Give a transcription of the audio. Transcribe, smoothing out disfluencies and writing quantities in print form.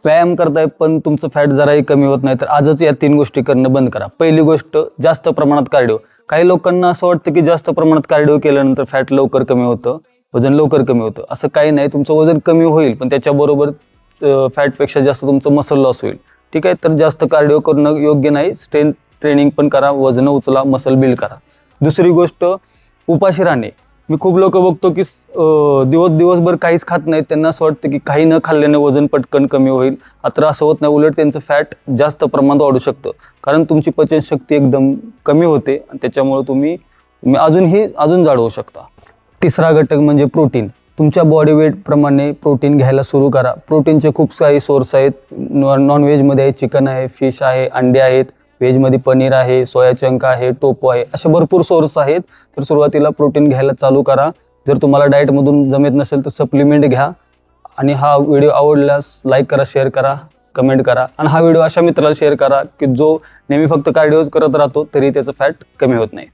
व्यायाम करताय पण तुमचं फॅट जराही कमी होत नाही तर आजच या 3 गोष्टी करणं बंद करा. पहिली गोष्ट, जास्त प्रमाणात कार्डिओ. काही लोकांना असं वाटतं की जास्त प्रमाणात कार्डिओ केल्यानंतर फॅट लवकर कमी होतं, वजन लवकर कमी होतं. असं काही नाही. तुमचं वजन कमी होईल पण त्याच्याबरोबर फॅटपेक्षा जास्त तुमचं मसल लॉस होईल. ठीक आहे, तर जास्त कार्डिओ करणं योग्य नाही. स्ट्रेंथ ट्रेनिंग पण करा, वजन उचला, मसल बिल्ड करा. दुसरी गोष्ट, उपाशी राहणे. मी खूप लोक बघतो की दिवसभर काहीच खात नाहीत. त्यांना असं वाटतं की काही न खाल्ल्याने वजन पटकन कमी होईल. मात्र असं होत नाही. उलट त्यांचं फॅट जास्त प्रमाणात वाढू शकतं, कारण तुमची पचनशक्ती एकदम कमी होते आणि त्याच्यामुळे तुम्ही अजून जाड होऊ शकता. तिसरा घटक म्हणजे प्रोटीन. तुमच्या बॉडी वेट प्रमाणे प्रोटीन घ्यायला सुरू करा. प्रोटीनचे खूप काही सोर्स आहेत. नॉनव्हेजमध्ये चिकन आहे, फिश आहे, अंडे आहेत. व्हेजमध्ये पनीर आहे, सोया चंक आहे, टोफू आहे, असे भरपूर सोर्स आहेत. तर सुरुवातीला प्रोटीन घ्यायला चालू करा. जर तुम्हाला डाएटमधून जमत नसेल तर सप्लिमेंट घ्या. आणि हा व्हिडिओ आवडल्यास लाईक करा, शेअर करा, कमेंट करा. आणि हा व्हिडिओ अशा मित्राला शेअर करा की जो नेहमी फक्त कार्डिओज करत राहतो तरी त्याचं फॅट कमी होत नाही.